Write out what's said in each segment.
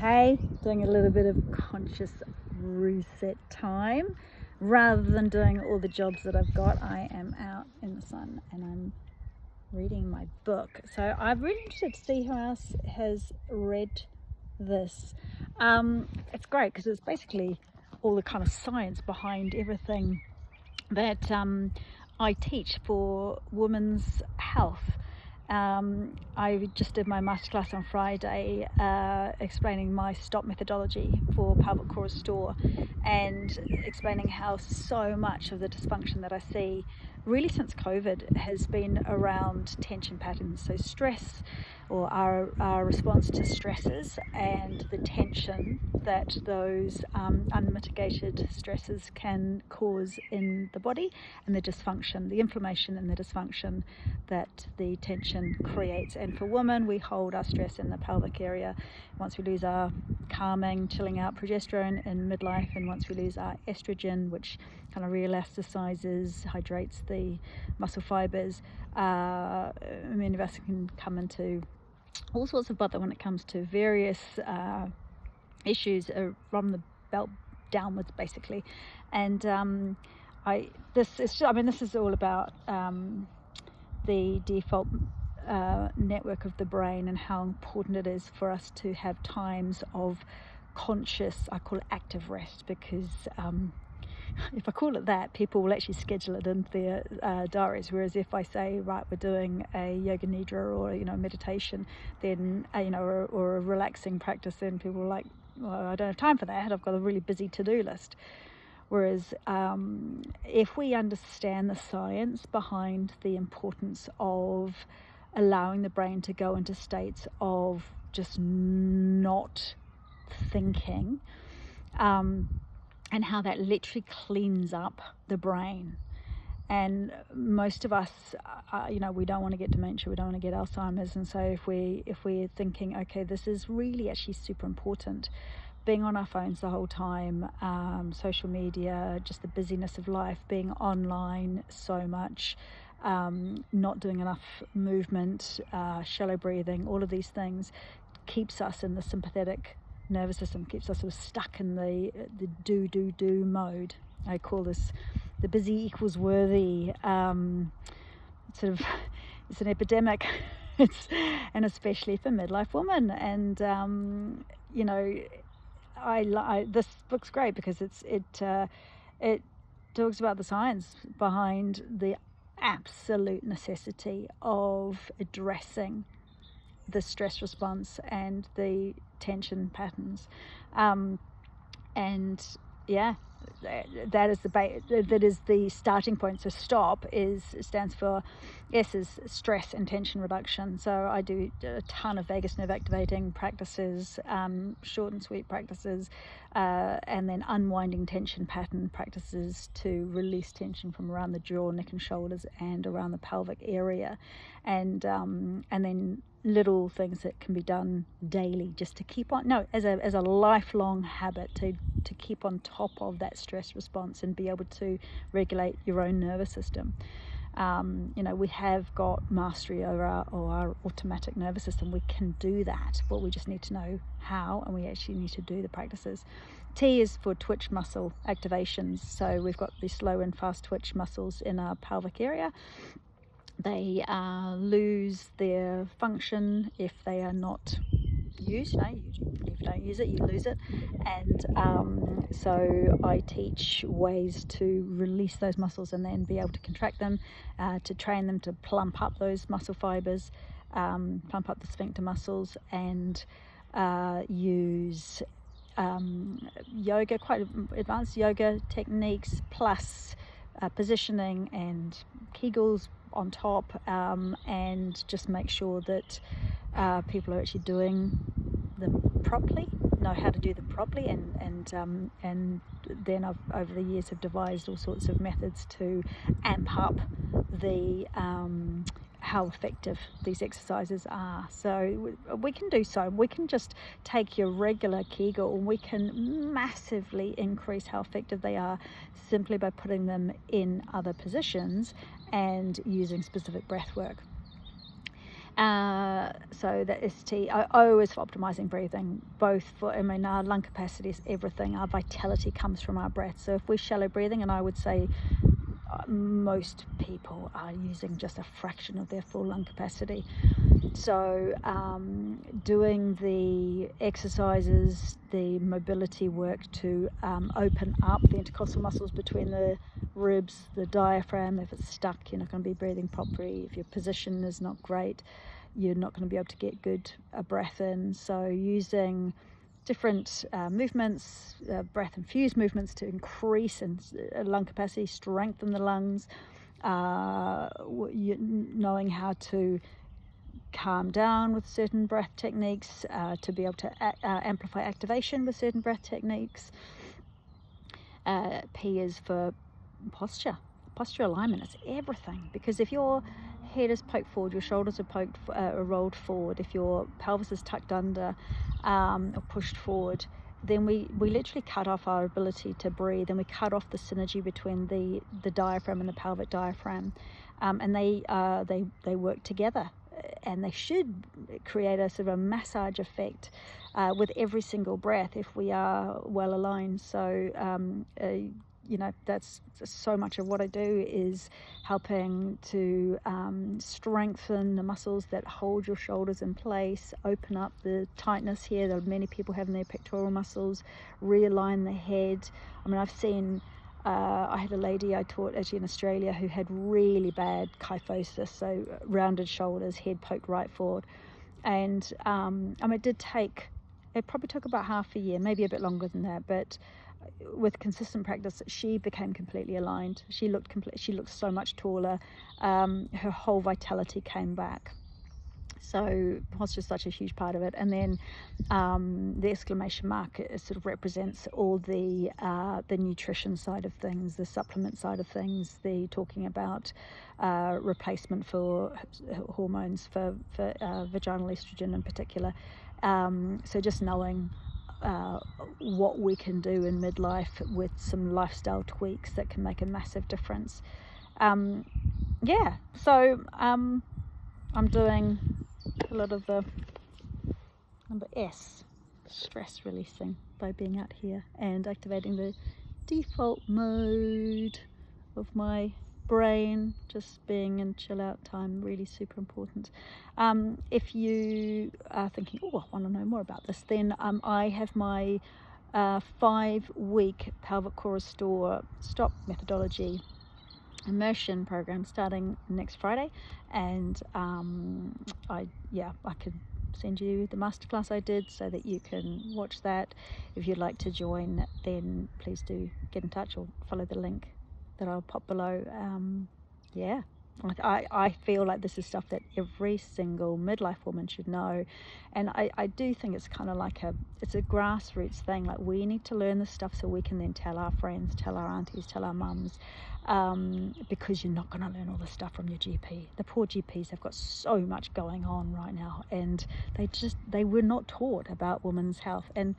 Hey, doing a little bit of conscious reset time. Rather than doing all the jobs that I've got, I am out in the sun and I'm reading my book. So I'm really interested to see who else has read this. It's great because it's basically all the kind of science behind everything that I teach for women's health. I just did my masterclass on Friday explaining my STOP methodology for pelvic core restore and explaining how so much of the dysfunction that I see really since COVID has been around tension patterns. So stress, or our response to stresses, and the tension that those unmitigated stresses can cause in the body, and the dysfunction, the inflammation and the dysfunction that the tension creates. And for women, we hold our stress in the pelvic area. Once we lose our calming, chilling out progesterone in midlife, and once we lose our estrogen, which kind of re-elasticizes, hydrates the muscle fibers, many of us can come into all sorts of bother when it comes to various issues from the belt downwards, basically. And this is all about the default network of the brain, and how important it is for us to have times of conscious, I call it active rest, because if I call it that, people will actually schedule it into their diaries. Whereas if I say, right, we're doing a yoga nidra, or meditation, then or a relaxing practice, then people are like, well, I don't have time for that. I've got a really busy to-do list. Whereas if we understand the science behind the importance of allowing the brain to go into states of just not thinking, and how that literally cleans up the brain. And most of us, we don't want to get dementia, we don't want to get Alzheimer's. And so if we're thinking, okay, this is really actually super important, being on our phones the whole time, social media, just the busyness of life, being online so much, not doing enough movement, shallow breathing, all of these things keeps us in the sympathetic nervous system, keeps us sort of stuck in the do mode. I call this the busy equals worthy. It's an epidemic. And especially for midlife women. And this book's great because it talks about the science behind the absolute necessity of addressing the stress response and the tension patterns, and that is the starting point. So STOP stands for S is stress and tension reduction. So I do a ton of vagus nerve activating practices, short and sweet practices, and then unwinding tension pattern practices to release tension from around the jaw, neck and shoulders, and around the pelvic area, and then little things that can be done daily just to keep on, as a lifelong habit, to keep on top of that stress response and be able to regulate your own nervous system. We have got mastery over our automatic nervous system. We can do that, but we just need to know how, and we actually need to do the practices. T is for twitch muscle activations. So we've got the slow and fast twitch muscles in our pelvic area. They lose their function if they are not used. If you don't use it, you lose it. And so I teach ways to release those muscles and then be able to contract them, to train them to plump up those muscle fibers, plump up the sphincter muscles, and use yoga, quite advanced yoga techniques, plus positioning and Kegels on top, and just make sure that people are actually doing them properly, know how to do them properly, and then I've over the years have devised all sorts of methods to amp up the how effective these exercises are. So we can just take your regular Kegel and we can massively increase how effective they are simply by putting them in other positions and using specific breath work. So the ST, I always for optimizing breathing, both for, our lung capacity is everything. Our vitality comes from our breath. So if we're shallow breathing, and I would say most people are using just a fraction of their full lung capacity. So doing the exercises, the mobility work to open up the intercostal muscles between the ribs, the diaphragm. If it's stuck, you're not going to be breathing properly. If your position is not great, you're not going to be able to get good breath in. So using different movements, breath infused movements to increase lung capacity, strengthen the lungs, knowing how to calm down with certain breath techniques, to be able to amplify activation with certain breath techniques. P is for posture alignment. It's everything, because if your head is poked forward, your shoulders are rolled forward, if your pelvis is tucked under or pushed forward, then we literally cut off our ability to breathe, and we cut off the synergy between the diaphragm and the pelvic diaphragm, and they work together, and they should create a sort of a massage effect with every single breath if we are well aligned. So that's so much of what I do, is helping to strengthen the muscles that hold your shoulders in place, open up the tightness here that many people have in their pectoral muscles, realign the head. I mean, I've seen I had a lady I taught actually in Australia who had really bad kyphosis, so rounded shoulders, head poked right forward. And it probably took about half a year, maybe a bit longer than that, but with consistent practice, she became completely aligned. She looked so much taller. Her whole vitality came back. So posture is such a huge part of it. And then the exclamation mark sort of represents all the nutrition side of things, the supplement side of things, the talking about replacement for hormones, for vaginal estrogen in particular. So just knowing what we can do in midlife with some lifestyle tweaks that can make a massive difference. So I'm doing a lot of the number S, stress releasing, by being out here and activating the default mode of my brain, just being in chill out time, really super important. If you are thinking, oh, I want to know more about this, then I have my 5-week pelvic-core restore stop methodology immersion program starting next Friday, and I can send you the masterclass I did so that you can watch that. If you'd like to join, then please do get in touch or follow the link that I'll pop below. I feel like this is stuff that every single midlife woman should know, and I do think it's kind of like it's a grassroots thing. Like, we need to learn this stuff so we can then tell our friends, tell our aunties, tell our mums, because you're not going to learn all this stuff from your GP. The poor GPs have got so much going on right now, and they were not taught about women's health. And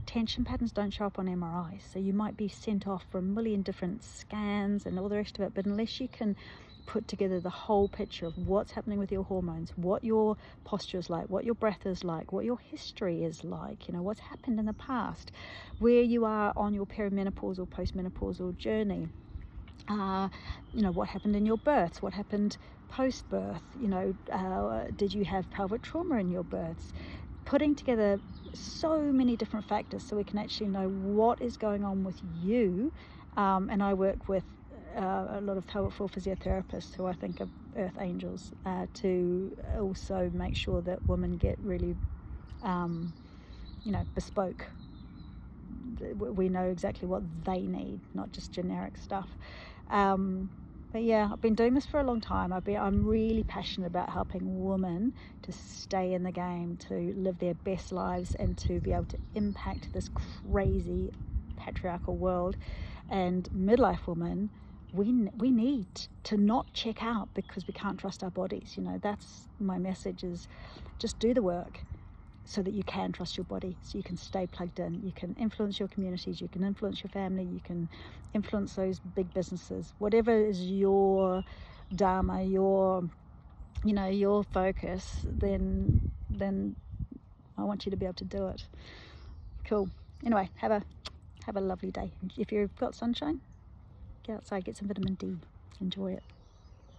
tension patterns don't show up on MRIs, so you might be sent off for a million different scans and all the rest of it, but unless you can put together the whole picture of what's happening with your hormones, what your posture is like, what your breath is like, what your history is like, what's happened in the past, where you are on your perimenopausal, postmenopausal journey, what happened in your births, what happened post-birth, did you have pelvic trauma in your births, putting together so many different factors so we can actually know what is going on with you. And I work with a lot of pelvic floor physiotherapists who I think are earth angels, to also make sure that women get really bespoke. We know exactly what they need, not just generic stuff. But yeah, I've been doing this for a long time. I'm really passionate about helping women to stay in the game, to live their best lives, and to be able to impact this crazy patriarchal world. And midlife women, we need to not check out because we can't trust our bodies. That's my message, is just do the work so that you can trust your body, so you can stay plugged in. You can influence your communities, you can influence your family, you can influence those big businesses. Whatever is your dharma, your you know, your focus, then I want you to be able to do it. Cool. Anyway, have a lovely day. If you've got sunshine, get outside, get some vitamin D. Enjoy it.